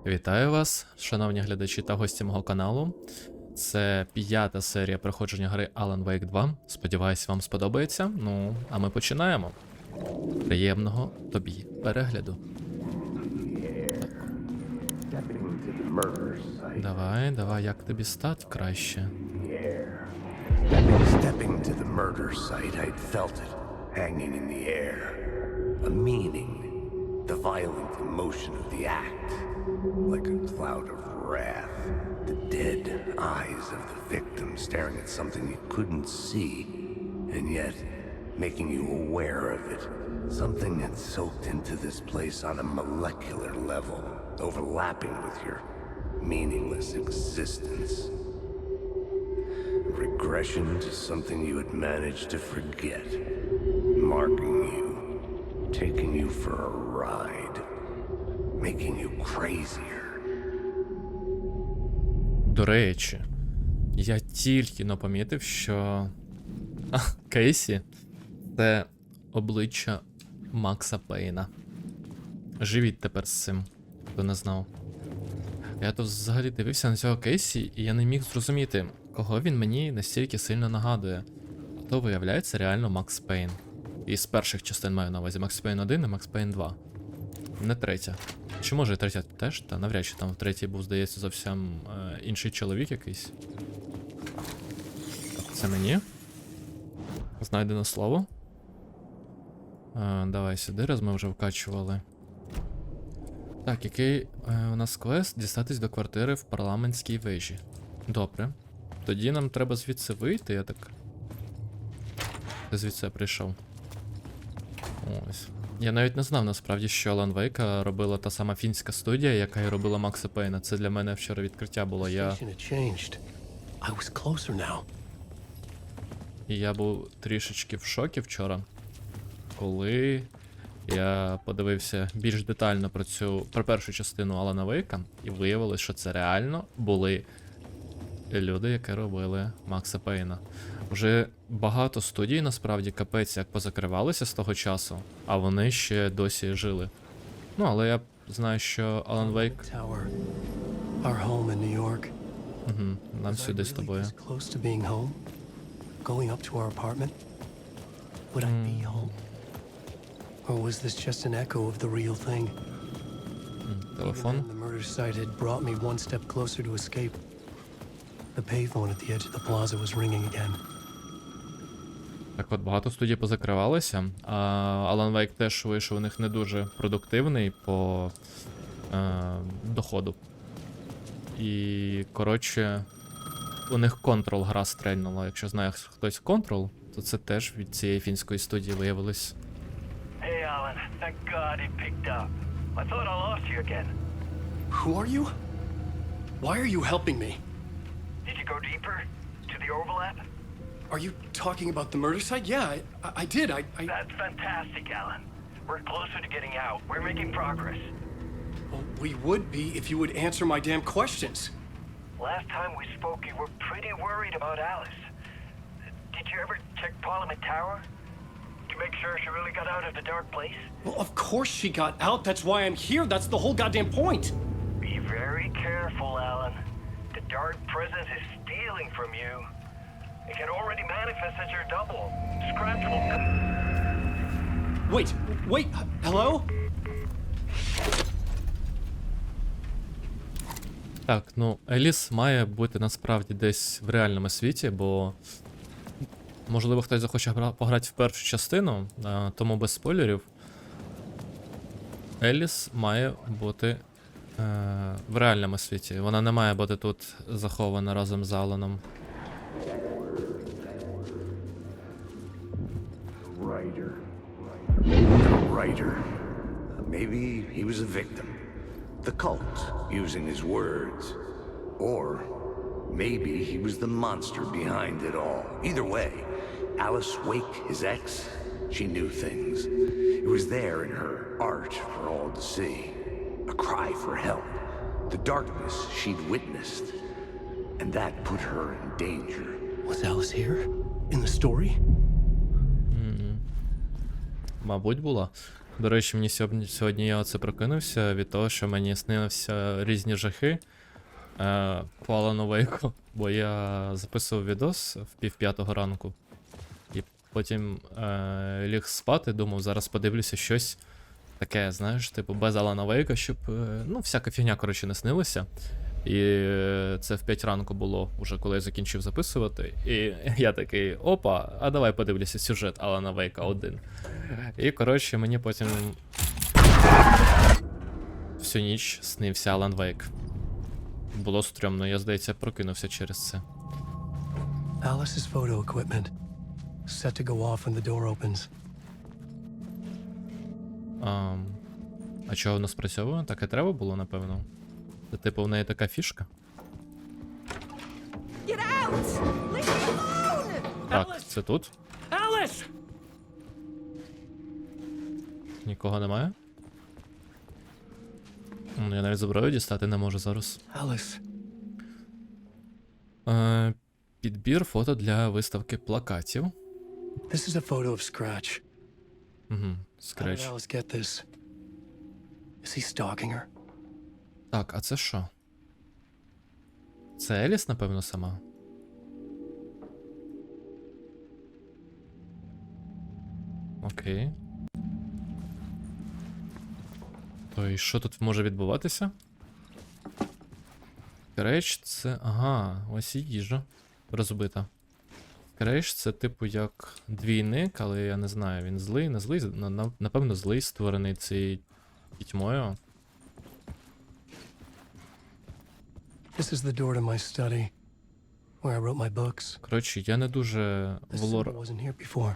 Вітаю вас, шановні глядачі та гості мого каналу. Це п'ята серія проходження гри Alan Wake 2. Сподіваюсь, вам сподобається. Ну, а ми починаємо. Приємного тобі перегляду. Давай, як тобі стати краще? Stepping to the murder site, I'd felt it, hanging in the air. A meaning, the violent emotion of the act, like a cloud of wrath. The dead eyes of the victim staring at something you couldn't see, and yet making you aware of it. Something had soaked into this place on a molecular level, overlapping with your meaningless existence. Regression to something you had managed to forget, marking you, taking you for a ride, making you crazier. До речі, я тільки но помітив, що Кейсі – це обличчя Макса Пейна. Живіть тепер з цим, хто не знав. Я тут взагалі дивився на цього Кейсі, і я не міг зрозуміти, кого він мені настільки сильно нагадує. А то, виявляється, реально Макс Пейн. І з перших частин маю на увазі Макс Пейн 1 і Макс Пейн 2. Не третя. Чи може і третя теж? Та навряд чи там в третій був, здається, зовсім інший чоловік якийсь. Так, це мені. Знайдено слово. Давай сюди, раз ми вже вкачували. Так, який у нас квест? Дістатись до квартири в парламентській вежі. Добре. Тоді нам треба звідси вийти, я так... Ти звідси прийшов. Ось. Я навіть не знав, насправді, що Alan Wake робила та сама фінська студія, яка і робила Макса Пейна. Це для мене вчора відкриття було. І я був трішечки в шокі вчора, коли я подивився більш детально про першу частину Алана Вейка, і виявилось, що це реально були люди, які робили Макса Пейна. Вже багато студій, насправді, капець, як позакривалися з того часу, а вони ще досі жили. Ну, але я знаю, що Alan Wake... Угу, нам сюди з тобою. Телефон. Так от, багато студій позакривалося, а Alan Wake теж вийшов у них не дуже продуктивний по доходу. І, коротше, у них Control гра стрельнула. Якщо знає хтось Control, то це теж від цієї фінської студії виявилось. Hey Alan, thank God it picked up. I thought I lost you again. Who are you? Why are you helping me? Did you go deeper? To the overlap? Are you talking about the murder site? Yeah, I did. I... That's fantastic, Alan. We're closer to getting out. We're making progress. Well, we would be if you would answer my damn questions. Last time we spoke, you were pretty worried about Alice. Did you ever check Parliament Tower? To make sure she really got out of the dark place? Well, of course she got out. That's why I'm here. That's the whole goddamn point. Be very careful, Alan. The dark presence is stealing from you. It can already manifest as your double. Scratch will come. Wait, hello? Так, ну, Еліс має бути насправді десь в реальному світі, бо... Можливо, хтось захоче пограти в першу частину, тому без спойлерів. Еліс має бути в реальному світі. Вона не має бути тут захована разом з Аланом. Maybe he was a victim. The cult, using his words. Or maybe he was the monster behind it all. Either way, Alice Wake, his ex, she knew things. It was there in her art for all to see. A cry for help. The darkness she'd witnessed. And that put her in danger. Was Alice here? In the story? Мабуть, була. До речі, мені сьогодні я оце прокинувся від того, що мені снилися різні жахи по Алану Вейку, бо я записував відос в 4:30 ранку. І потім ліг спати, думав, зараз подивлюся щось таке, знаєш, типу без Алана Вейка, щоб, ну, всяка фігня, коротше, не снилася. І це в 5 ранку було, уже коли я закінчив записувати. І я такий, опа, а давай подивлюся сюжет Алана Вейка 1. І, коротше, мені потім всю ніч снився Алан Вейк. Було стрьомно, я, здається, прокинувся через це. Alice's photo equipment. Set to go off when the door opens. А чого воно спрацьовує? Так і треба було, напевно. Це, типу, в неї така фішка. Get out! Leave me alone! Так, це тут? Alice! Нікого немає? Ну, я навіть зброю дістати не можу зараз. Alice. Підбір фото для виставки плакатів. This is a photo of Scratch. Угу, How did скреч. Alice get this? Is he stalking her? Так, а це що? Це Еліс, напевно, сама? Окей. То і що тут може відбуватися? Скреч це... Ага, ось і їжа розбита. Скреч це типу як двійник, але я не знаю, він злий, не злий, напевно злий, створений цією пітьмою. This is the door to my study, where I wrote my books. Коротше, я не дуже This в лор... symbol wasn't here before.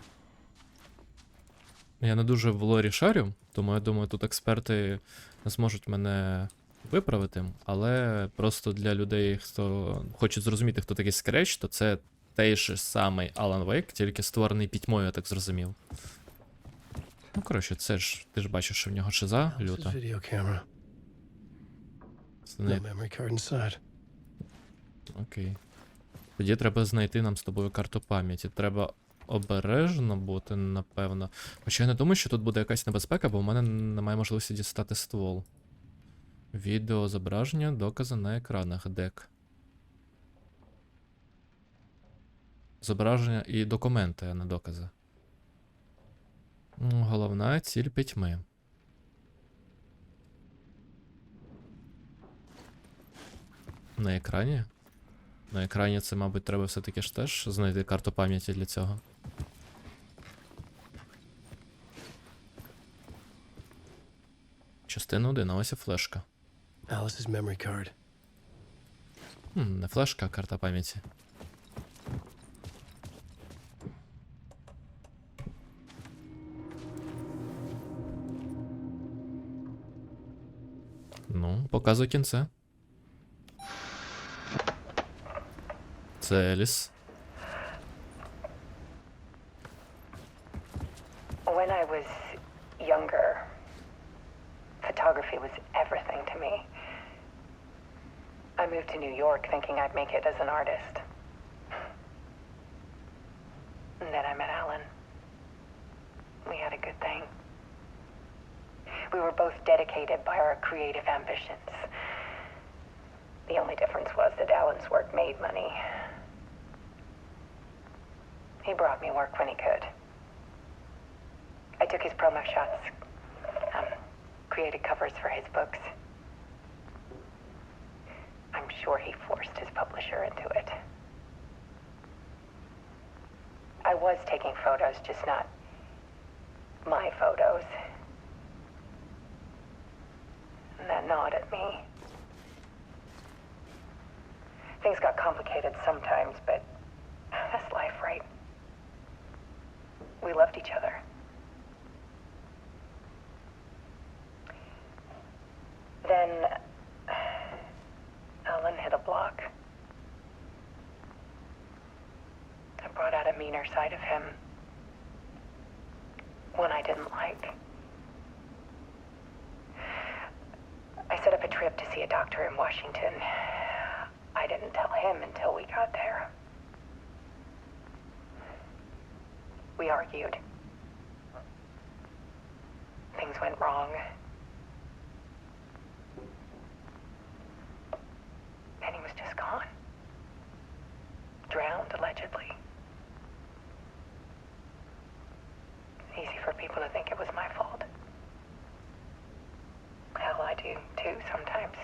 Я не дуже в лорі шарю, тому я думаю, тут експерти зможуть мене виправити, але просто для людей, хто хоче зрозуміти, хто такий Скреч, то це той же самий Алан Вейк, тільки створений пітьмою, я так зрозумів. Ну, коротше, це ж, ти ж бачиш, що в нього шиза Alice's люта. video camera. Це No не... memory card inside. Окей. Тоді треба знайти нам з тобою карту пам'яті. Треба обережно бути, напевно. Хоча я не думаю, що тут буде якась небезпека, бо в мене немає можливості дістати ствол. Відео, зображення, докази на екранах. Дек. Зображення і документи, а не докази. Головна ціль пітьми. На екрані? На екрані це, мабуть, треба все-таки ж теж знайти карту пам'яті для цього. Частина 1, а ось і флешка. Alice's memory card. Не флешка, а карта пам'яті. Ну, показуй кінце. Це Еліс. When I was younger, photography was everything to me. I moved to New York thinking I'd make it as an artist. And then I met Alan. We had a good thing. We were both dedicated by our creative ambitions. The only difference was that Alan's work made money. He brought me work when he could. I took his promo shots, created covers for his books. I'm sure he forced his publisher into it. I was taking photos, just not my photos. And that gnawed at me. Things got complicated sometimes, but that's life, right? We loved each other. Then Alan hit a block. I brought out a meaner side of him. One I didn't like. I set up a trip to see a doctor in Washington. I didn't tell him until we got there. We argued. things went wrong. And he was just gone. Drowned, allegedly. It's easy for people to think it was my fault. Hell, I do too sometimes.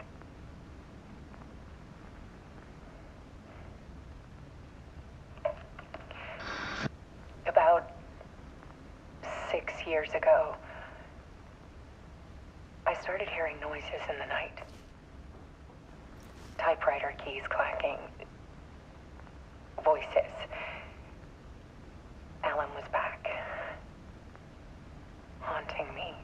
About 6 years ago, I started hearing noises in the night. Typewriter keys clacking. Voices. Alan was back. Haunting me.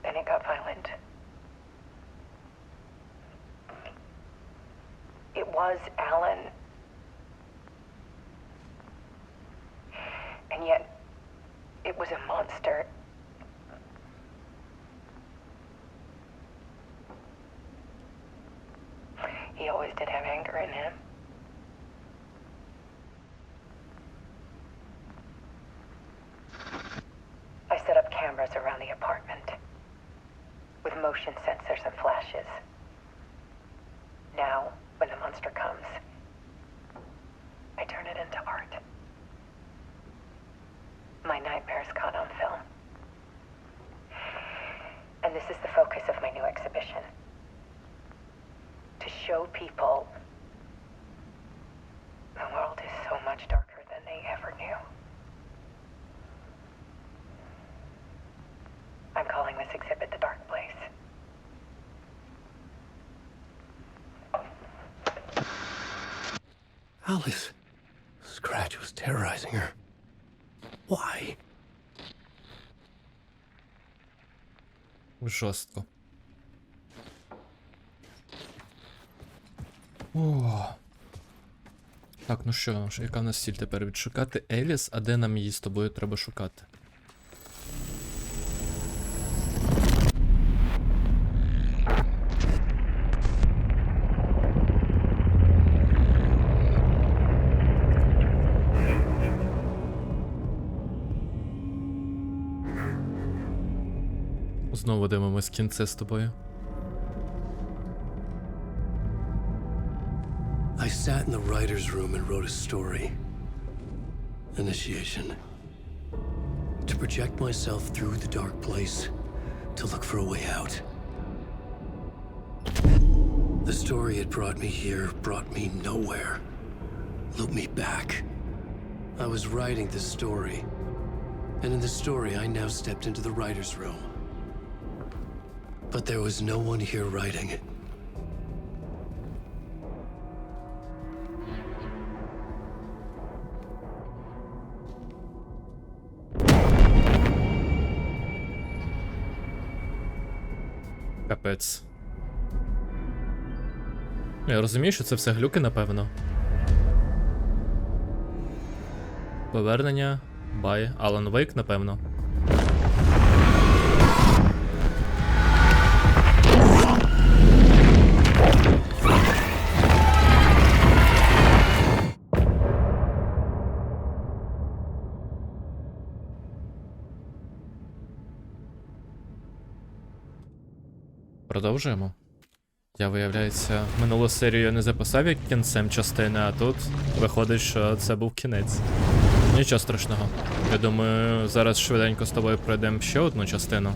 Then it got violent. It was Alan. And yet, it was a monster. He always did have anger in him. I set up cameras around the apartment with motion sensors and flashes. Now, when the monster comes, I turn it into art. My nightmares caught on film. And this is the focus of my new exhibition. To show people the world is so much darker than they ever knew. I'm calling this exhibit The Dark Place. Alice. Scratch was terrorizing her. Why? Жорстко. О. Так, ну що, яка в нас ціль тепер? Відшукати Еліс, а де нам її з тобою треба шукати? Знову дивимось кінце з тобою. I sat in the writer's room and wrote a story. Initiation. To project myself through the dark place, to look for a way out. The story had brought me here, brought me nowhere. Looped me back. I was writing the story. And in the story, I now stepped into the writer's room. But there was no one here writing it. Капець. Я розумію, що це все глюки, напевно. Повернення, бай, Алан Вейк, напевно. Продовжуємо. Я, виявляється, минулу серію я не записав як кінцем частини, а тут виходить, що це був кінець. Нічого страшного. Я думаю, зараз швиденько з тобою пройдемо ще одну частину.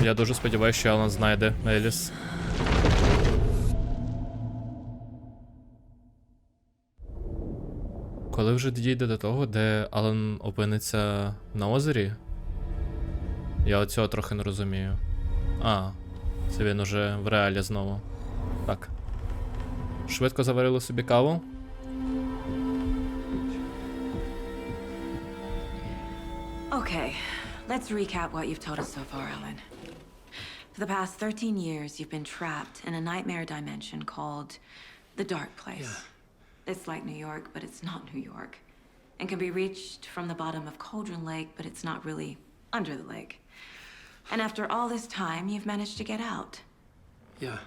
Я дуже сподіваюся, що Алан знайде Еліс. Коли вже дійде до того, де Алан опиниться на озері? Я оцього трохи не розумію. А, це він уже в реалі знову. Так. Швидко заварили собі каву. Okay, let's recap what you've told us so far, Alan. For the past 13 years, you've been trapped in a nightmare dimension called the Dark Place. Yeah. It's like New York, but it's not New York. And can be reached from the bottom of Cauldron Lake, but it's not really under the lake. And after all this time, you've managed to get out. Yeah.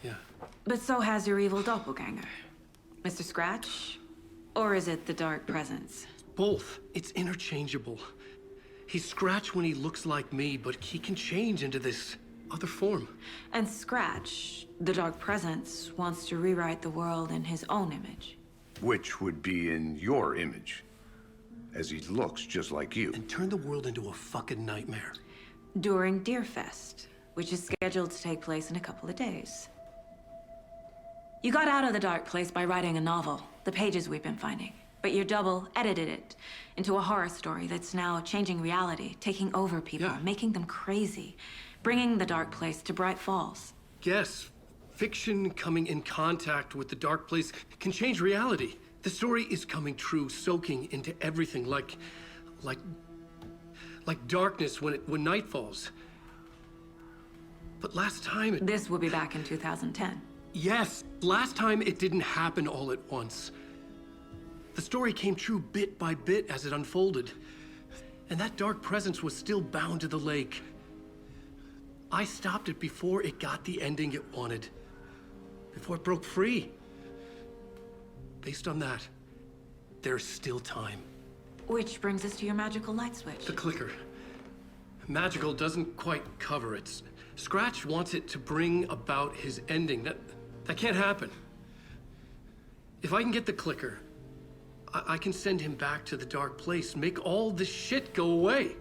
Yeah. But so has your evil doppelganger. Mr. Scratch? Or is it the dark presence? Both. It's interchangeable. He's Scratch when he looks like me, but he can change into this other form. And Scratch, the dark presence, wants to rewrite the world in his own image. Which would be in your image, as he looks just like you. And turn the world into a fucking nightmare. During Deerfest, which is scheduled to take place in a couple of days. You got out of the dark place by writing a novel, the pages we've been finding. But your double edited it into a horror story that's now changing reality, taking over people, Yeah. making them crazy, bringing the dark place to Bright Falls. Yes, fiction coming in contact with the dark place can change reality. The story is coming true, soaking into everything like darkness when night falls. But last time This will be back in 2010. Yes, last time it didn't happen all at once. The story came true bit by bit as it unfolded. And that dark presence was still bound to the lake. I stopped it before it got the ending it wanted. Before it broke free. Based on that, there's still time. Which brings us to your magical light switch. The clicker. Magical doesn't quite cover it. Scratch wants it to bring about his ending. That can't happen. If I can get the clicker, I can send him back to the dark place, make all this shit go away.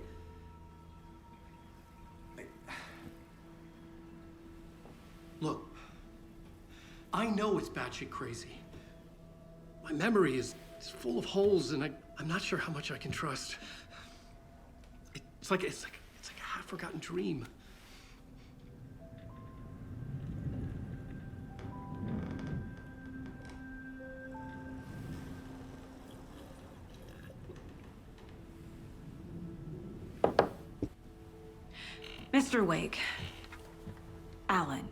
Look, I know it's batshit crazy. My memory is full of holes, and I'm not sure how much I can trust. It's like a half-forgotten dream. Mr. Wake, Alan,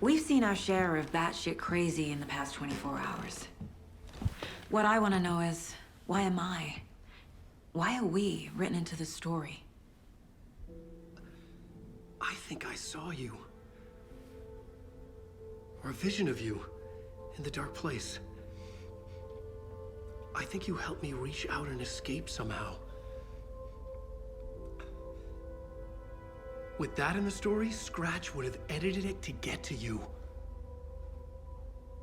we've seen our share of batshit crazy in the past 24 hours. What I want to know is, why am I? Why are we written into the story? I think I saw you. Or a vision of you in the dark place. I think you helped me reach out and escape somehow. With that in the story, Scratch would have edited it to get to you.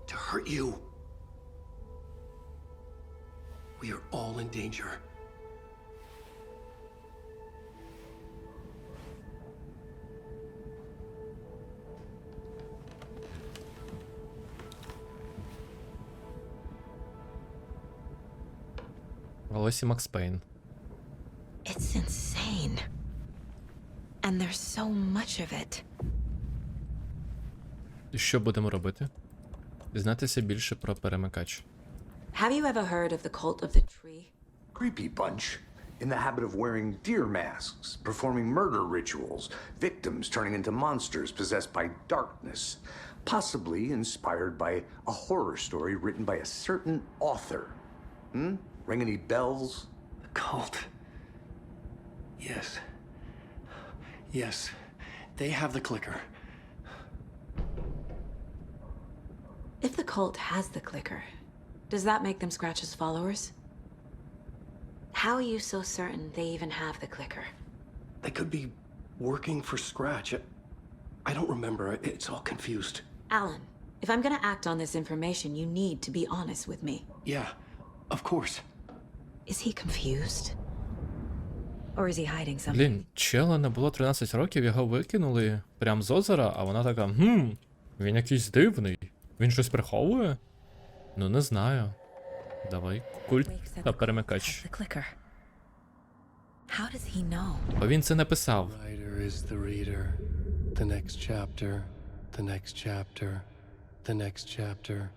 To hurt you. We are all in danger. Ось і Макс Пейн. It's insane. And there's so much of it. Що будемо робити? Дізнатися більше про перемикач. Have you ever heard of the cult of the tree? Creepy bunch. In the habit of wearing deer masks, performing murder rituals, victims turning into monsters possessed by darkness, possibly inspired by a horror story written by a certain author. Ring any bells? The cult. Yes. Yes. They have the clicker. If the cult has the clicker, does that make them Scratch's followers? How are you so certain they even have the clicker? They could be working for Scratch. I don't remember. It's all confused. Alan, if I'm gonna act on this information, you need to be honest with me. Yeah, of course. Is he confused? Or is he hiding something? Блін, чела не було 13 років, його викинули прям з озера, а вона така, він якийсь дивний. Він щось приховує? Ну, не знаю. Давай, культ та перемикач. The clicker. How does he know? Бо він це написав. Writer is the reader. The next chapter. The next chapter. The next chapter.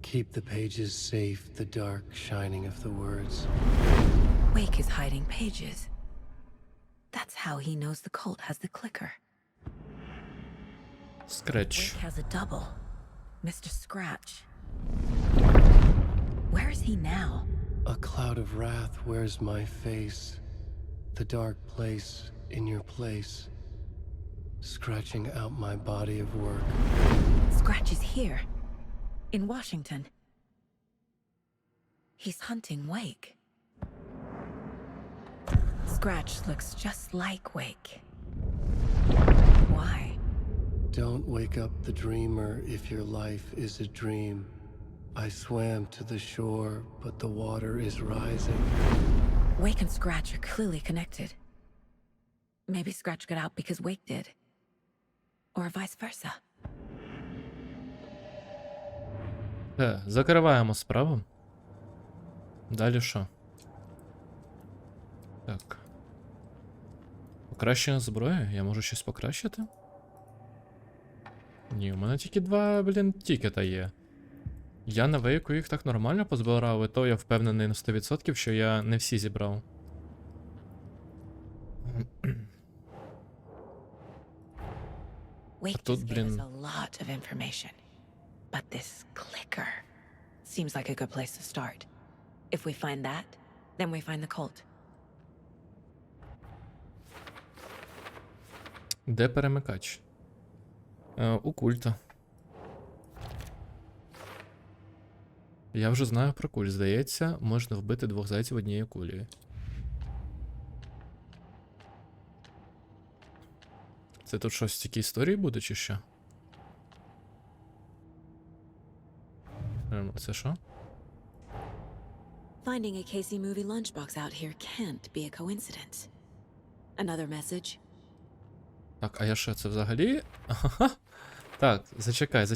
Keep the pages safe, the dark shining of the words. Wake is hiding pages. That's how he knows the cult has the clicker. Скретч. Wake has a double. Mr. Scratch. Where is he now? A cloud of wrath wears my face. The dark place in your place. scratching out my body of work. Scratch is here, in Washington. He's hunting Wake. Scratch looks just like Wake. Why? Don't wake up the dreamer if your life is a dream. I swam to the shore, but the water is rising. Wake and Scratch are clearly connected. Maybe Scratch got out because Wake did. Or vice versa. Закриваємо справу. Далі що? Так. Покращення зброї? Я можу щось покращити? Ні, у мене тільки 2, тікета є. Я на вейку їх так нормально позбирав, і то я впевнений на 100%, що я не всі зібрав. Wake Тут, just gave us a lot of information. But this clicker seems like a good place to start. If we find that, then we find the cult. Де перемикач? У культа. Я вже знаю про культ. Здається, можна вбити 2 зайців однією кулею. Це тут щось в такій історії буде, чи що? Це що? Finding a Casey movie lunchbox out here can't be a coincidence. Another message. Так, а я що, це взагалі? Ага. Так, зачекай.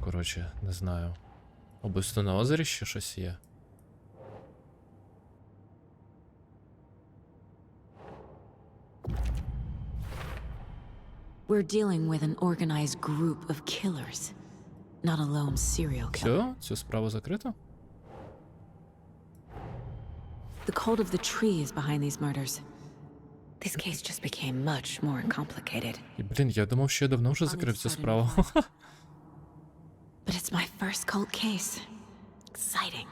Коротше, не знаю. Убивство на озері ще щось є. We're dealing with an organized group of killers, not a lone serial killer. Все, цю справу закрито? The cult of the tree is behind these murders. This case just became much more complicated. І, я думав, що я давно вже закрив цю справу. But it's my first cult case. Exciting.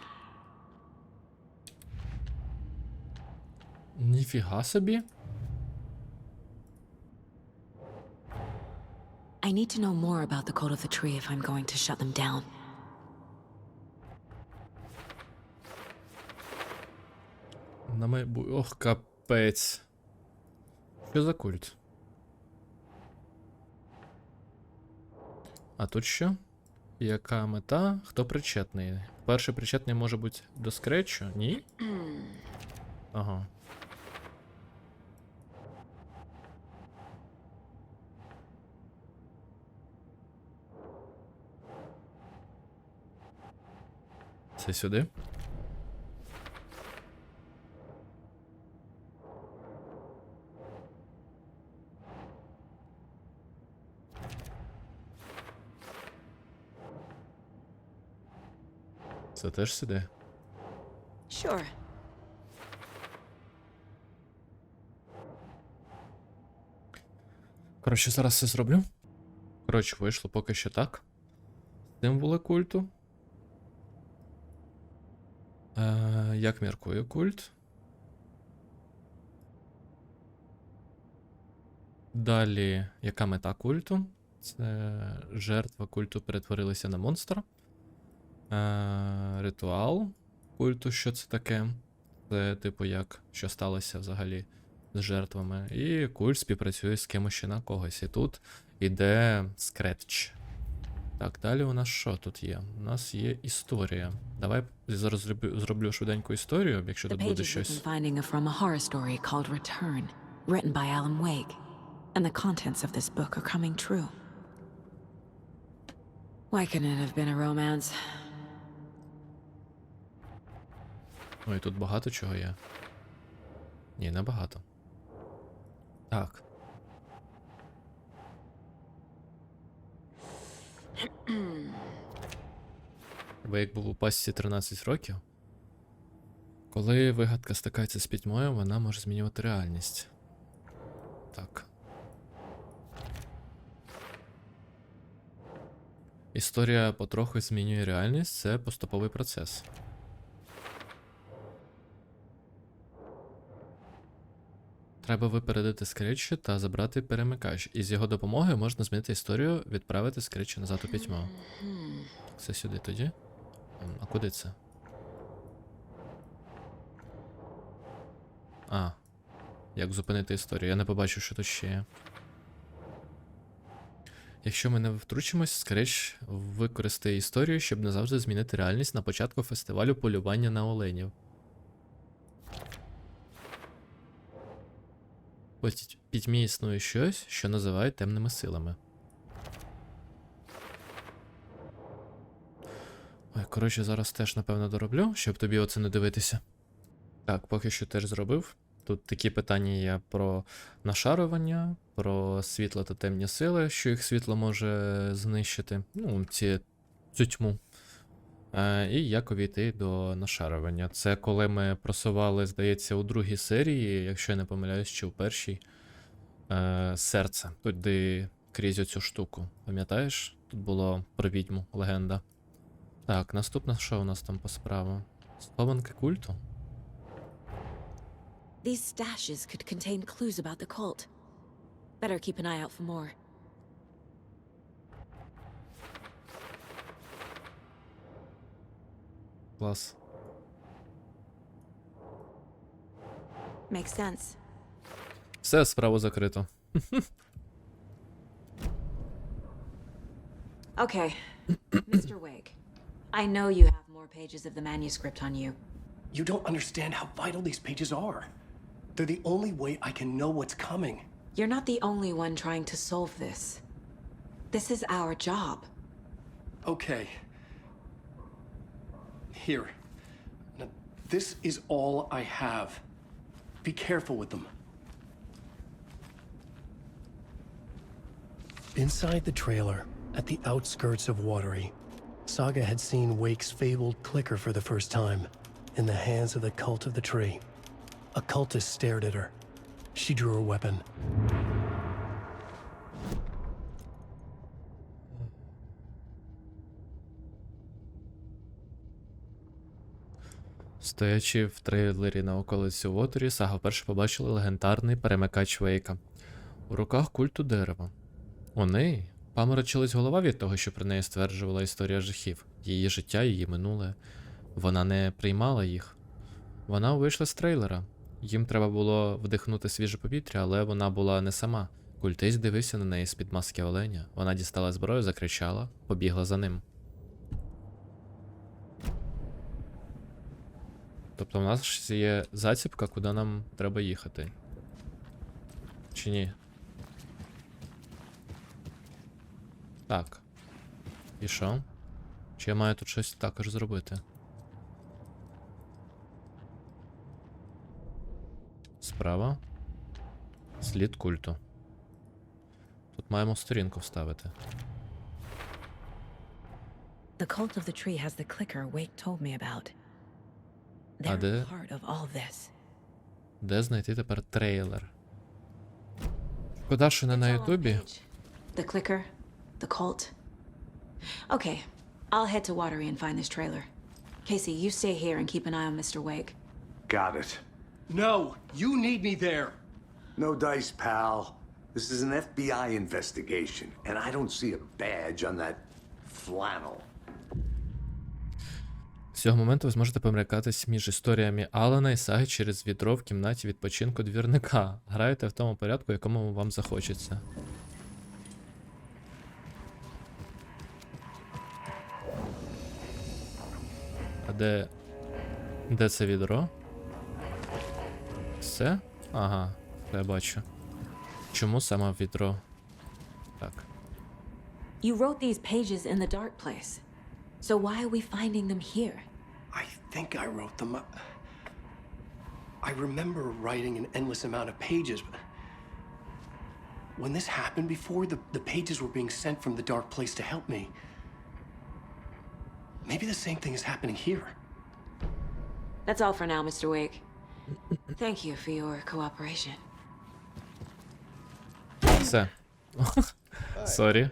Ніфіга собі. I need to know more about the cult of the tree if I'm going to shut them down. Ох, капець. Що за культ? А тут що? Яка мета? Хто причетний? Перший причетний може бути до скретчу? Ні? Ага. Це сюди? Це теж сюди? Sure. Коротше, зараз все зроблю. Коротше, вийшло поки що так. Символи культу. Як міркує культ? Далі, яка мета культу? Це жертва культу перетворилася на монстра. Ритуал культу, що це таке? Це, типу, як, що сталося взагалі з жертвами. І культ співпрацює з кимось ще на когось. І тут іде скретч. Так, далі у нас що тут є? У нас є історія. Давай зараз зроблю швиденьку історію, якщо тут буде щось. Finding are from a horror story called Return, written by Alan Wake, and the contents of this book are coming true. Why couldn't it have been a romance? Ой, тут багато чого є. Ні, не багато. Так. Вейк був у пастці 13 років. Коли вигадка стикається з пітьмою, вона може змінювати реальність. Так. Історія потроху змінює реальність, це поступовий процес. Треба випередити скретчі та забрати перемикач. І з його допомогою можна змінити історію, відправити скретчі назад у пітьму. Це сюди тоді? А куди це? А. Як зупинити історію? Я не побачив, що тут ще є. Якщо ми не втручимось, скретч використає історію, щоб назавжди змінити реальність на початку фестивалю полювання на оленів. У пітьмі існує щось, що називають темними силами. Ой, коротше, зараз теж, напевно, дороблю, щоб тобі оце не дивитися. Так, поки що теж зробив. Тут такі питання є про нашарування, про світло та темні сили, що їх світло може знищити. Ну, цю тьму. І як увійти до нашарування. Це коли ми просували, здається, у другій серії, якщо я не помиляюсь, чи у першій, серце. Туди крізь оцю штуку. Пам'ятаєш? Тут було про відьму, легенда. Так, наступне, що у нас там по справу? Схованки культу? These stashes could contain clues about the cult. Better keep an eye out for more. Клас. Makes sense. Все, справу закрито. Okay, Mr. Wake. I know you have more pages of the manuscript on you. You don't understand how vital these pages are. They're the only way I can know what's coming. You're not the only one trying to solve this. This is our job. Okay. Here. Now, this is all I have. Be careful with them. Inside the trailer, at the outskirts of Uoteri, Saga had seen Wake's fabled clicker for the first time, in the hands of the cult of the tree. A cultist stared at her. She drew a weapon. Стоячи в трейлері на околиці Уотері, Сага вперше побачила легендарний перемикач Вейка. У руках культу дерева. У неї паморочилась голова від того, що про неї стверджувала історія жахів. Її життя, її минуле. Вона не приймала їх. Вона вийшла з трейлера. Їм треба було вдихнути свіже повітря, але вона була не сама. Культист дивився на неї з-під маски оленя. Вона дістала зброю, закричала, побігла за ним. Тобто в нас є заціпка, куди нам треба їхати. Чи ні? Так. І що? Чи я маю тут щось також зробити? Справа. Слід культу. Тут маємо сторінку вставити. The cult of the tree has the clicker Wake told me about. А They're де? part of all this. Де знайти тепер трейлер? Шкода, що не на It's all on Ютубі. page. The clicker, the cult. Okay, I'll head to Uoteri and find this trailer. Casey, you stay here and keep an eye on Mr. Wake. Got it. No, you need me there. No dice, pal. This is an FBI investigation, and I don't see a badge on that flannel. З цього моменту ви зможете помилятись між історіями Алана і Саги через відро в кімнаті відпочинку двірника. Грайте в тому порядку, якому вам захочеться. А де це відро? Все? Ага, я бачу. Чому саме відро? Так. You wrote these pages in the dark place. So why are we finding them here? I think I wrote them. I remember writing an endless amount of pages, but when this happened before, the pages were being sent from the dark place to help me. Maybe the same thing is happening here. That's all for now, Mr. Wake. Thank you for your cooperation. Все. Сорі.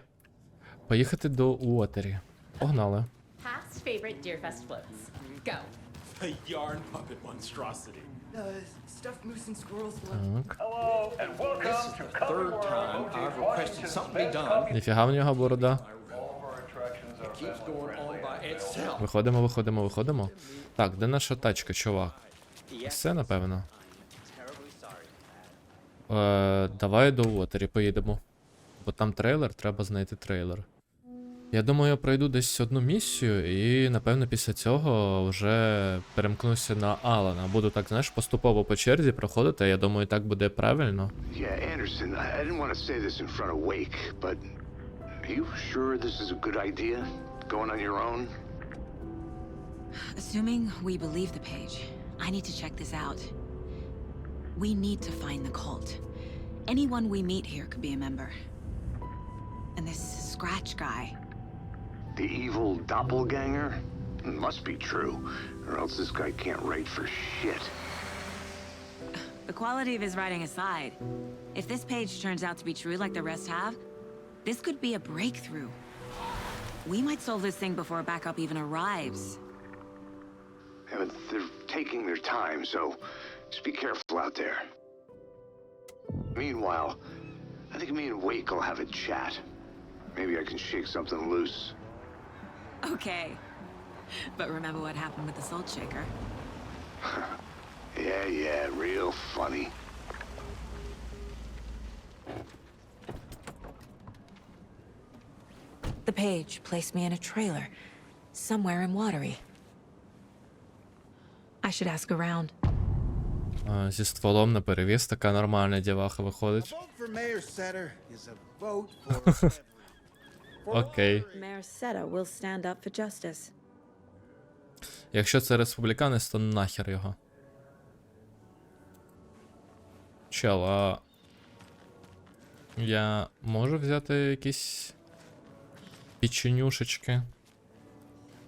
Поїхати до Уотері. Погнали. Past favorite Deerfest floats. Go. A yarn puppet monstrosity. Stuffed moose and squirrels. Так. Hello, and welcome to Third time I've requested something be done. Ніфіга в нього борода. It keeps going on by itself. Виходимо. Так, де наша тачка, чувак? Все, напевно. Давай до Уотері поїдемо. Бо там трейлер, треба знайти трейлер. Я думаю, я пройду десь одну місію, і, напевно, після цього вже перемкнуся на Алана. Буду так, знаєш, поступово по черзі проходити, я думаю, так буде правильно. Yeah, Anderson, I didn't want to say this in front of Wake, but are you sure this is a good idea? Going on your own? Assuming we believe the page, I need to check this out. We need to find the cult. Anyone we meet here could be a member. And this Scratch guy. The evil doppelganger? It must be true, or else this guy can't write for shit. The quality of his writing aside, if this page turns out to be true like the rest have, this could be a breakthrough. We might solve this thing before backup even arrives. Yeah, but they're taking their time, so just be careful out there. Meanwhile, I think me and Wake will have a chat. Maybe I can shake something loose. Okay. But remember what happened with the salt shaker? Yeah, real funny. The page placed me in a trailer, somewhere in Uoteri. I should ask around. Зі стволом на перевіз така нормальна діваха виходить. Окей. Mayor Seta will stand up for justice. Якщо це республіканець, то нахер його. Чел, а... Я можу взяти якісь... печенюшечки?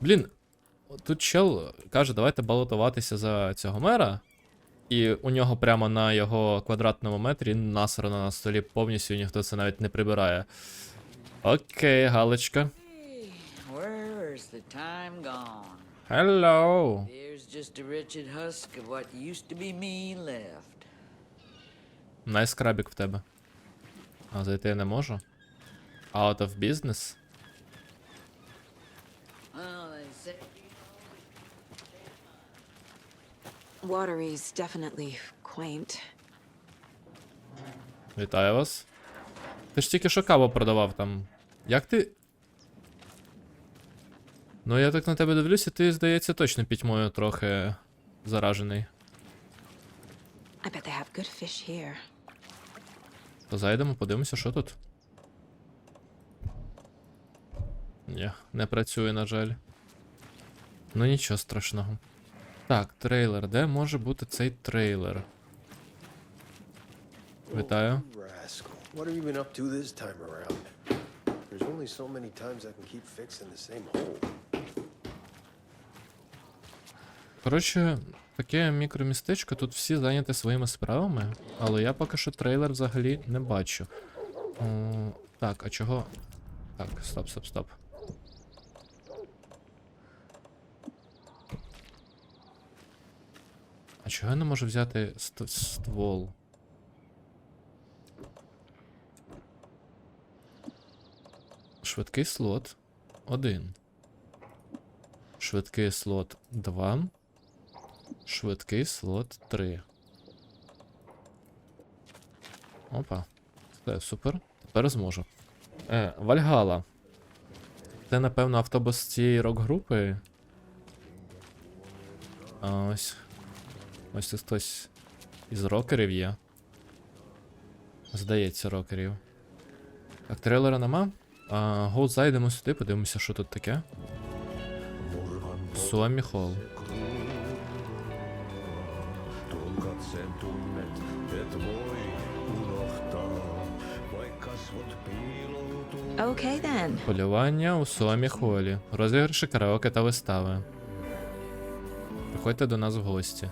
Блін, тут чел каже, давайте балотуватися за цього мера. І у нього прямо на його квадратному метрі насрано на столі повністю, ніхто це навіть не прибирає. Окей, галочка. Where's the time gone? Hello. There's just a wretched husk of what used to be me left. Найскрабік в тебе. А зайти я не можу. Out of business. Well, they say Uoteri's definitely quaint. Вітаю вас. Ти ж тільки що каву продавав там. Як ти... Ну я так на тебе дивлюся, ти, здається, точно пітьмою трохи заражений. I bet they have good fish here. То зайдемо, подивимося, що тут. Ні, не працює, на жаль. Ну нічого страшного. Так, трейлер. Де може бути цей трейлер? Вітаю. What have you been up to this time around? There's only so many times I can keep fixing the same hole. Коротше, таке мікромістечко, тут всі зайняті своїми справами, але я поки що трейлер взагалі не бачу. Так, а чого? Так, стоп. А чого я не можу взяти ствол? Швидкий слот 1. Швидкий слот 2. Швидкий слот 3. Опа. Все, супер. Тепер зможу. Вальгала. Це, напевно, автобус цієї рок-групи. Ось. Ось тут хтось із рокерів є. Здається, рокерів. Так, трейлера нема. Гоу, зайдемо сюди, подивимося, що тут таке. Suomi Hall. Okay then. Полювання у Суамі Холі. Розіграші, караоке та вистави. Приходьте до нас в гості.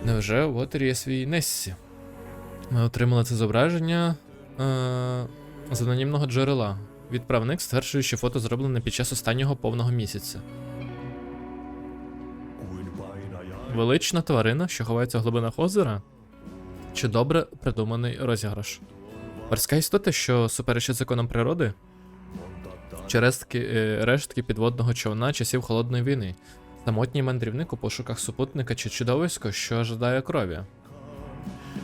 Невже у Уотері є свій Нессі? Ми отримали це зображення з анонімного джерела. Відправник стверджує, що фото зроблене під час останнього повного місяця. Велична тварина, що ховається в глибинах озера? Чи добре придуманий розіграш? Морська істота, що суперечить законам природи? Чи рештки підводного човна часів Холодної війни? Самотній мандрівник у пошуках супутника чи чудовисько, що жадає крові?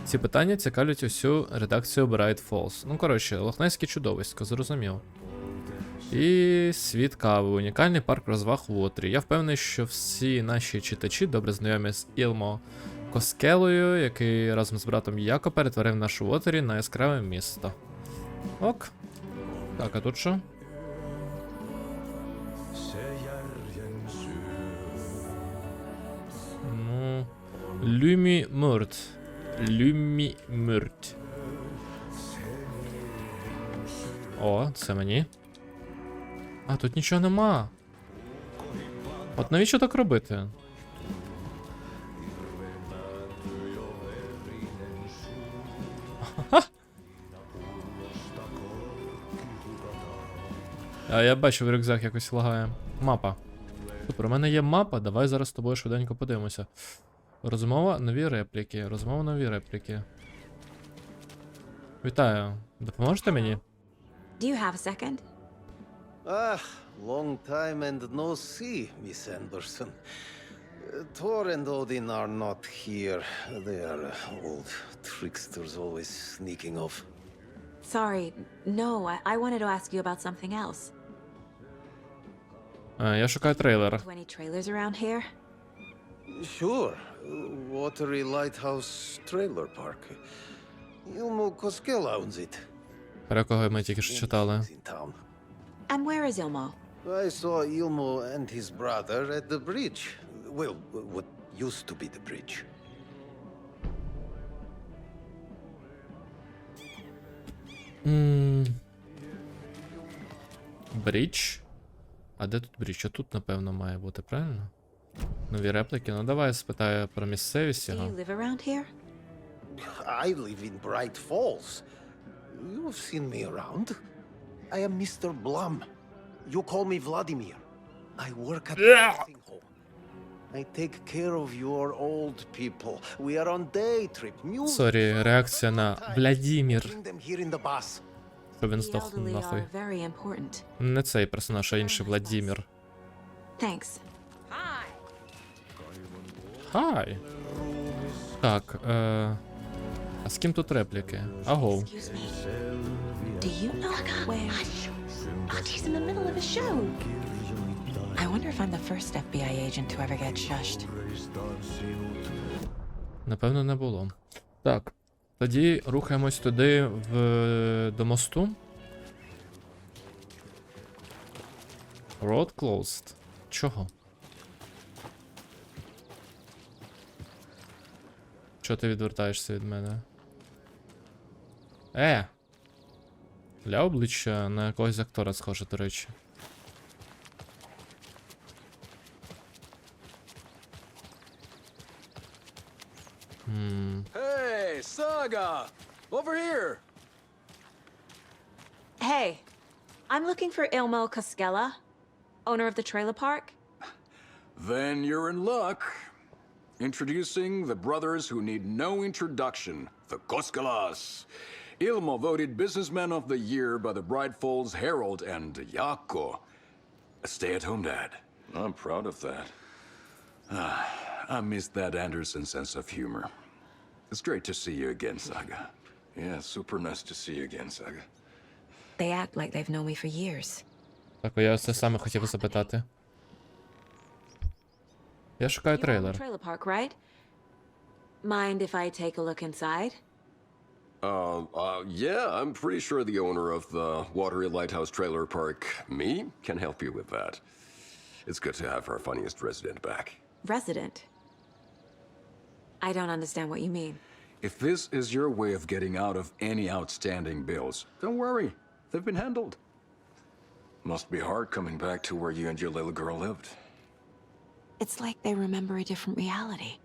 Ці питання цікавлять усю редакцію Bright Falls. Ну, коротше, лохнеське чудовисько, зрозумів. І світ кави, унікальний парк розваг в Уотері. Я впевнений, що всі наші читачі добре знайомі з Ілмо Коскелою, який разом з братом Яко перетворив нашу Уотері на яскраве місто. Ок. Так, а тут що? Ну... Люмі Мурт. Люмі Мурт. О, це мені. А, тут нічого нема. От навіщо так робити? А я бачу, в рюкзак якось лагає. Мапа. Супер, у мене є мапа, давай зараз з тобою швиденько подивимося. Розмова, нові репліки. Розмова, нові репліки. Вітаю. Допоможете мені? Do you have a second? Ah, long time and no see, Miss Anderson. Thor and Odin are not here. They are old tricksters always sneaking off. Sorry, no, I wanted to ask you about something else. Я шукаю трейлер. Any trailers around here? Sure. Uoteri Lighthouse Trailer Park. Ilmo Koskela owns it. Про кого ми тільки що читали. In town. And where is Ilmo? I saw Ilmo and his brother at the bridge. Well, what used to be the bridge. Брідж? А де тут брідж? А тут, напевно, має бути, правильно? Нові репліки. Ну давай спитаю про місцевість Do його. you live around here? I live in Bright Falls. You've seen me around. I am Mr. Blum. You call me Vladimir. I work at the nursing home. I take care of your old people. We are on day trip. Music. Сорі, реакція на Владімір. Bring them here in the bus. Що він The здох elderly нахуй. are very important. Не цей персонаж, а інший Владімір. Thanks. Хай. Так, а з ким тут репліки? Агов. Excuse me. Do you know where? He's in the middle of a show. I wonder if I'm the first FBI agent to ever get shushed. Напевно, не було. Так, тоді рухаємось туди, до мосту. Road closed. Чого? Чого ти відвертаєшся від мене? Для обличчя на якогось актора схоже, до речі. Hey, Saga! Over here! Hey, I'm looking for Ilmo Koskela, owner of the trailer park. Then you're in luck. Introducing the brothers who need no introduction, the Koskelas. Ilmo voted Businessman of the Year by the Bright Falls Herald, and Jaakko, a stay-at-home dad. I'm proud of that. I missed that Anderson sense of humor. It's great to see you again, Saga. Yeah, super nice to see you again, Saga. They act like they've known me for years. Так, я це саме хотів запитати. Я шукаю You own the трейлер. trailer park, right? Mind if I take a look inside? Yeah, I'm pretty sure the owner of the Uoteri Lighthouse Trailer Park, me, can help you with that. It's good to have our funniest resident back. Resident? I don't understand what you mean. If this is your way of getting out of any outstanding bills, don't worry. they've been handled. Must be hard coming back to where you and your little girl lived. It's like they remember a different reality.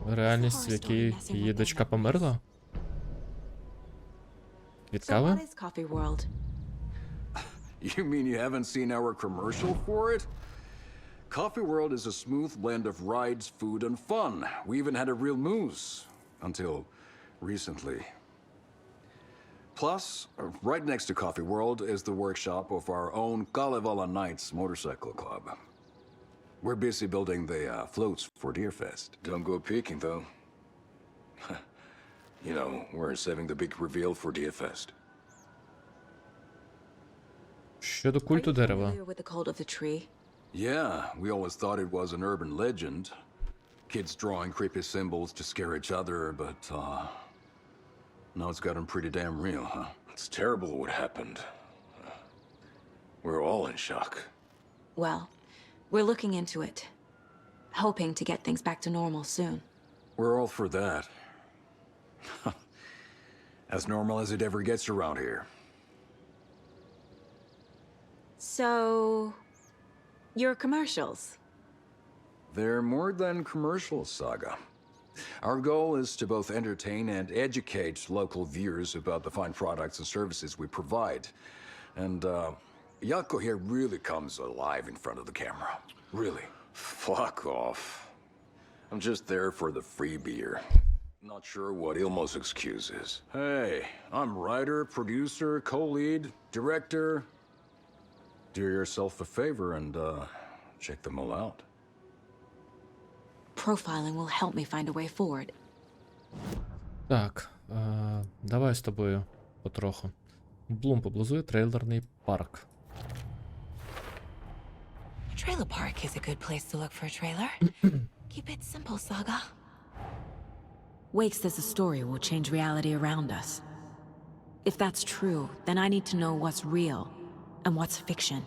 Реальність, в якій її дочка померла? Від So кави? what is Coffee World? You mean you haven't seen our commercial for it? Coffee World is a smooth blend of rides, food, and fun. We even had a real moose. Until recently. Plus, right next to Coffee World is the workshop of our own Kalevala Knights Motorcycle Club. We're busy building the floats for Deerfest. Don't go peeking, though. You know, we're saving the big reveal for Deerfest. Щодо культу дерева. Familiar with the cult of the tree? Yeah, we always thought it was an urban legend. Kids drawing creepy symbols to scare each other, but, now it's gotten pretty damn real, huh? It's terrible what happened. We're all in shock. Well, we're looking into it. Hoping to get things back to normal soon. We're all for that. As normal as it ever gets around here. So, your commercials? They're more than commercials, Saga. Our goal is to both entertain and educate local viewers about the fine products and services we provide. And, Yako here really comes alive in front of the camera. Really. Fuck off. I'm just there for the free beer. Not sure what Ilmo's excuse is. Hey, I'm writer, producer, co-lead, director. Do yourself a favor and, check them all out. Profiling will help me find a way forward. Так, давай з тобою потроху. Блум поблизує трейлерний парк. A trailer park is a good place to look for a trailer. Keep it simple, Saga. Wakes says the story will change reality around us. If that's true, then I need to know what's real and what's fiction.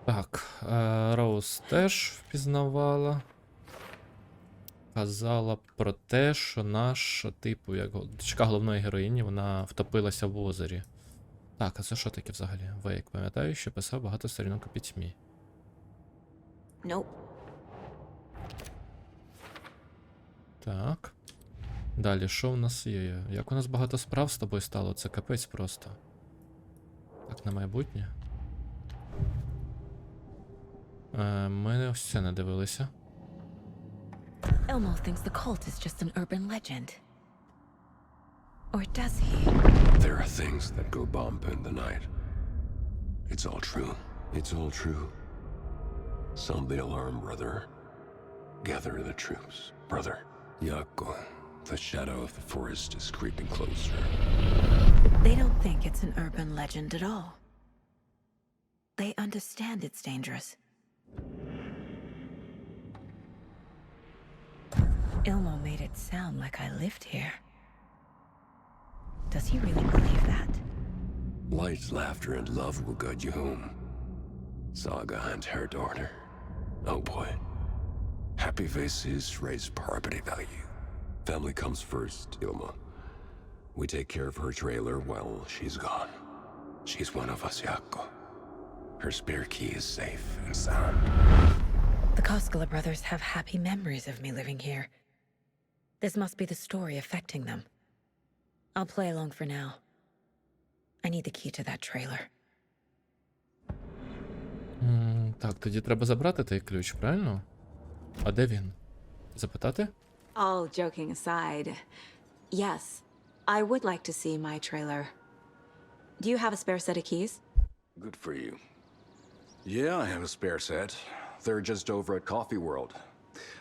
Так, Роуз теж впізнавала. Казала про те, що наш, типу, як дочка головної героїні, вона втопилася в озері. Так, а це що таке взагалі? Вейк, пам'ятаю, що писав багато сторінок у пітьмі. Nope. Так. Далі, що в нас є? Як у нас багато справ з тобою стало? Це капець просто. Так, на майбутнє. Ми ось це не дивилися. Elmo thinks the cult is just an urban legend. Or does he? There are things that go bump in the night. It's all true. It's all true. Sound the alarm, brother. Gather the troops, brother. Yako, the shadow of the forest is creeping closer. They don't think it's an urban legend at all. They understand it's dangerous. Ilmo made it sound like I lived here. Does he really believe that? Light, laughter, and love will guide you home. Saga and her daughter. Oh boy. Happy faces raise property value. Family comes first, Ilma. We take care of her trailer while she's gone. She's one of us, Yako. Her spare key is safe and sound. The Koskela brothers have happy memories of me living here. This must be the story affecting them. I'll play along for now. I need the key to that trailer. Так, тоді треба забрати той ключ, правильно? А де він? Запитати? All joking aside, yes, I would like to see my trailer. Do you have a spare set of keys? Good for you. Yeah, I have a spare set. They're just over at Coffee World.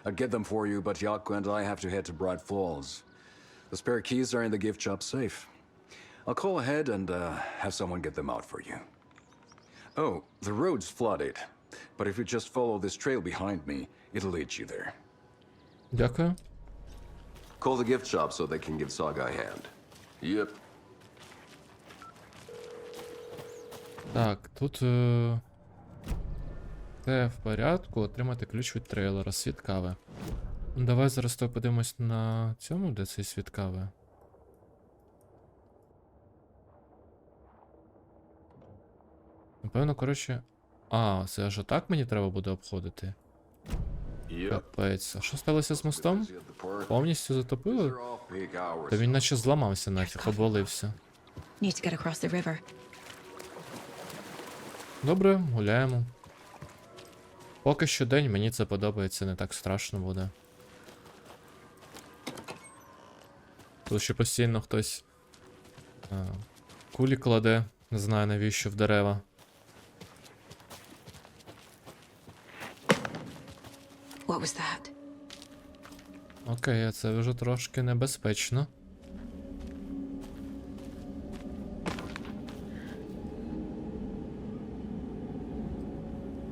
I'd get them for you, but Yako and I have to head to Bright Falls. The spare keys are in the gift shop safe. I'll call ahead and have someone get them out for you. Oh, the road's flooded, but if you just follow this trail behind me, it'll lead you there. Дякую. Call the gift shop so they can give Saga a hand. Yep. Так, тут все в порядку. Отримати ключ від трейлера. Світ кави. Давай зараз то подивимось на цьому, де цей світ кави. Напевно, коротше. А, це аж отак мені треба буде обходити. Капець. А що сталося з мостом? Повністю затопили? Та він наче зламався нафіг, обвалився. Need to get across the river. Добре, гуляємо. Поки що день, мені це подобається, не так страшно буде. Тут ще постійно хтось кулі кладе, не знаю навіщо в дерева. What was that? Окей, а це вже трошки небезпечно.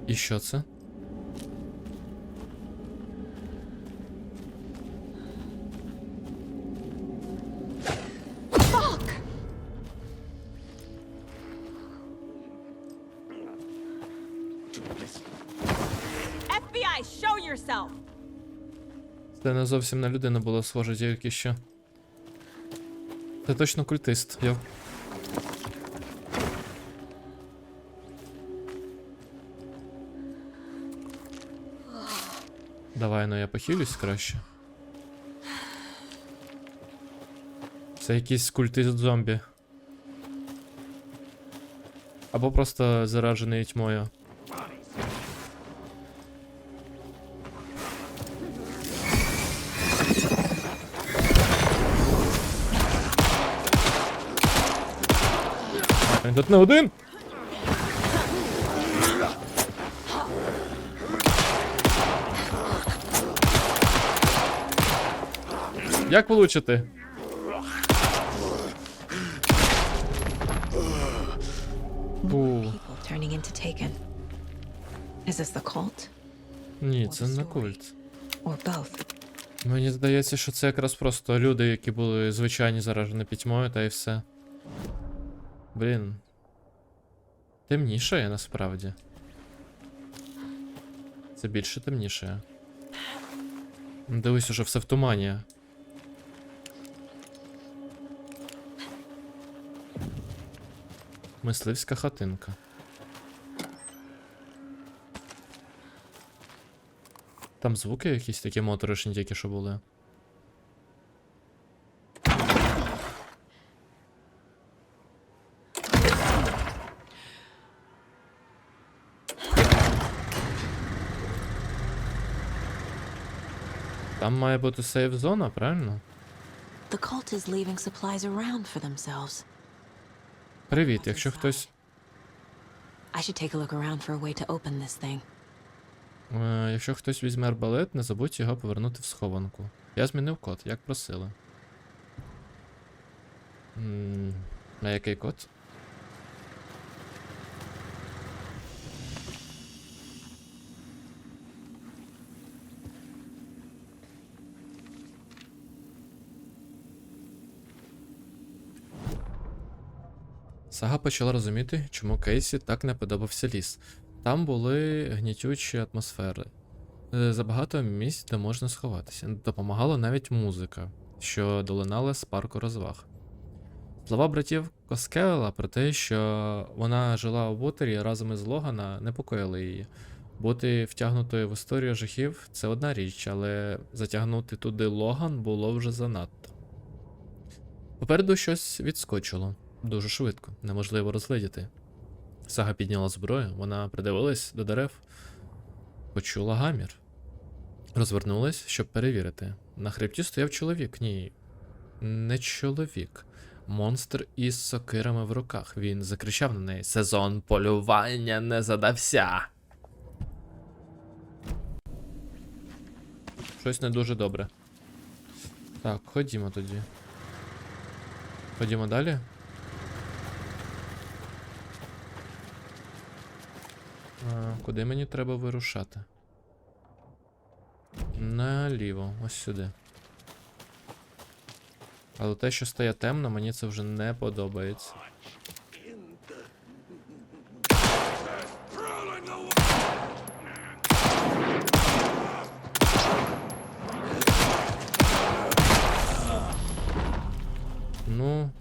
І що це? FBI, show yourself! Це не зовсім на людину було схоже тільки що. Це точно культист. Давай, ну я похилюсь краще. Це якийсь культист зомбі. Або просто заражений тьмою. Він тут не один! Як влучити? Turning into Taken. Is this the cult? Ні, це не культ. Or both? Мені здається, що це якраз просто люди, які були звичайні заражені пітьмою, та й все. Блін. Темнішає насправді. Це більше темніше. Дивись, уже все в тумані. Мисливська хатинка. Там звуки якісь такі моторошні тільки що були. Там має бути сейф-зона, правильно? The cult is leaving supplies around for themselves. Привіт, якщо хтось... I should take a look around for a way to open this thing. Якщо хтось візьме арбалет, не забудь його повернути в схованку. Я змінив код, як просили. А який код? Сага почала розуміти, чому Кейсі так не подобався ліс. Там були гнітючі атмосфери. Забагато місць, де можна сховатися. Допомагала навіть музика, що долинала з парку розваг. Слова братів Коскелла про те, що вона жила у Уотері разом із Логана, непокоїли її. Бути втягнутою в історію жахів – це одна річ, але затягнути туди Логан було вже занадто. Попереду щось відскочило. Дуже швидко, неможливо розгледіти. Сага підняла зброю, вона придивилась до дерев, почула гамір. Розвернулась, щоб перевірити. На хребті стояв чоловік. Ні, не чоловік. Монстр із сокирами в руках. Він закричав на неї: «Сезон полювання не задався!» Щось не дуже добре. Так, ходімо тоді. Ходімо далі. Куди мені треба вирушати? Наліво, ось сюди. Але те, що стає темно, мені це вже не подобається. Ну,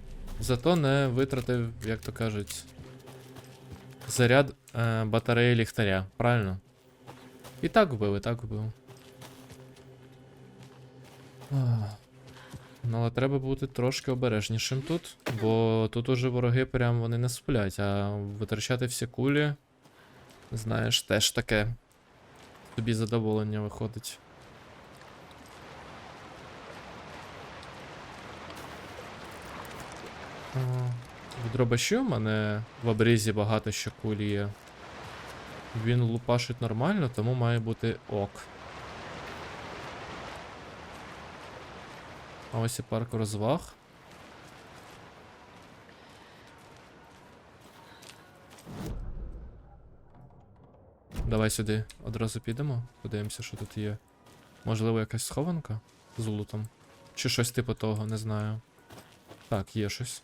зато не витратив, як то кажуть, заряд батареї ліхтаря, правильно? І так вбив, і так вбив. Ну, але треба бути трошки обережнішим тут, бо тут уже вороги прям вони не сплять, а витрачати всі кулі, знаєш, теж таке. Тобі задоволення виходить. В дробаші у мене в обрізі багато ще кулі є. Він лупашить нормально, тому має бути ок. А ось і парк розваг. Давай сюди одразу підемо, подивимося, що тут є. Можливо, якась схованка з лутом? Чи щось типу того, не знаю. Так, є щось.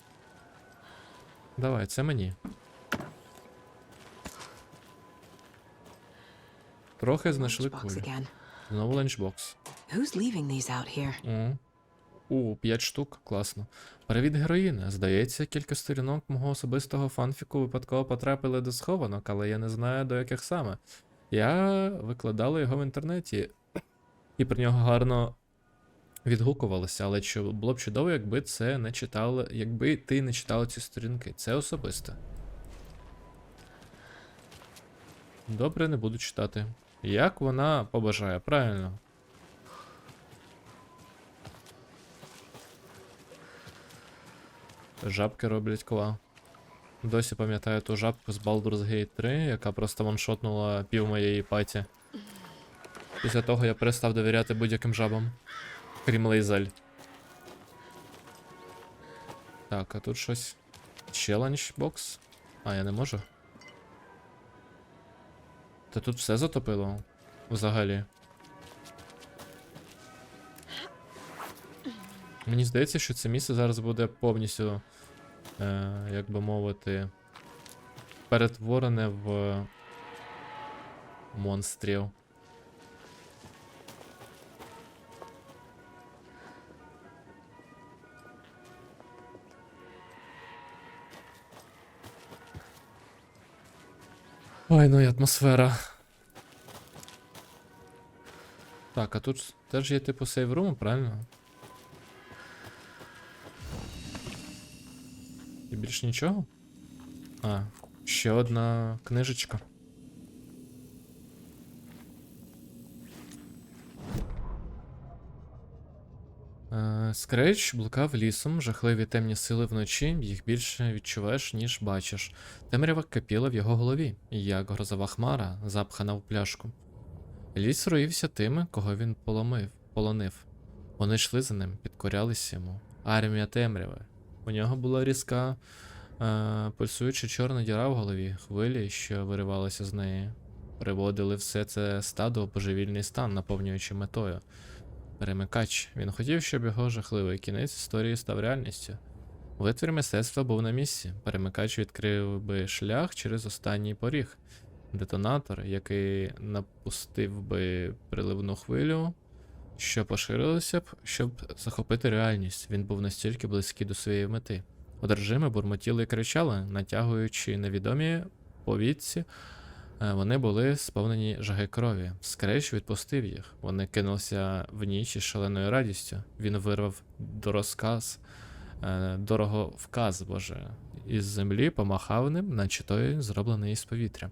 Давай, це мені. Трохи знайшли кулі. Знову ланчбокс. 5 штук, класно. Привіт, героїна. Здається, кілька сторінок мого особистого фанфіку випадково потрапили до схованок, але я не знаю, до яких саме. Я викладала його в інтернеті і про нього гарно відгукувалося, але було б чудово, якби це не читали, якби ти не читала ці сторінки. Це особисте. Добре, не буду читати. Як вона побажає, правильно? Жабки роблять кола. Досі пам'ятаю ту жабку з Baldur's Gate 3, яка просто ваншотнула пів моєї паті. Після того я перестав довіряти будь-яким жабам. Крім лейзель. Так, а тут щось. Челендж бокс? А, я не можу. Та тут все затопило. Взагалі. Мені здається, що це місце зараз буде повністю, як би мовити, перетворене в монстрів. Ой, ну і атмосфера. Так, а тут теж є типу сейврум, правильно? І більш нічого? А, ще одна книжечка. Скрейч блукав лісом, жахливі темні сили вночі, їх більше відчуваєш, ніж бачиш. Темрява кипіла в його голові, як грозова хмара, запхана в пляшку. Ліс роївся тими, кого він полонив. Вони йшли за ним, підкорялись йому. Армія темряви. У нього була різка, пульсуюча чорна діра в голові, хвилі, що виривалися з неї. Приводили все це стадо у божевільний стан, наповнюючи метою. Перемикач. Він хотів, щоб його жахливий кінець історії став реальністю. Витвір мистецтва був на місці. Перемикач відкрив би шлях через останній поріг. Детонатор, який напустив би приливну хвилю, що поширилося б, щоб захопити реальність. Він був настільки близький до своєї мети. Одержими бурмотіли і кричали, натягуючи невідомі повідці. Вони були сповнені жаги крові. Скрейч відпустив їх. Вони кинулися в ніч із шаленою радістю. Він вирвав дороговказ, із землі, помахав ним, наче той зроблений із повітря.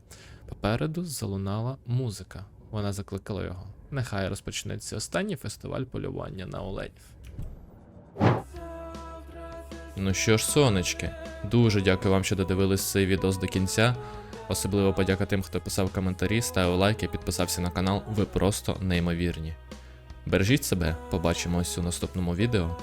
Попереду залунала музика. Вона закликала його. Нехай розпочнеться останній фестиваль полювання на оленів. Ну що ж, сонечки, дуже дякую вам, що додивились цей відос до кінця. Особливо подяка тим, хто писав коментарі, ставив лайки, підписався на канал. Ви просто неймовірні. Бережіть себе, побачимось у наступному відео.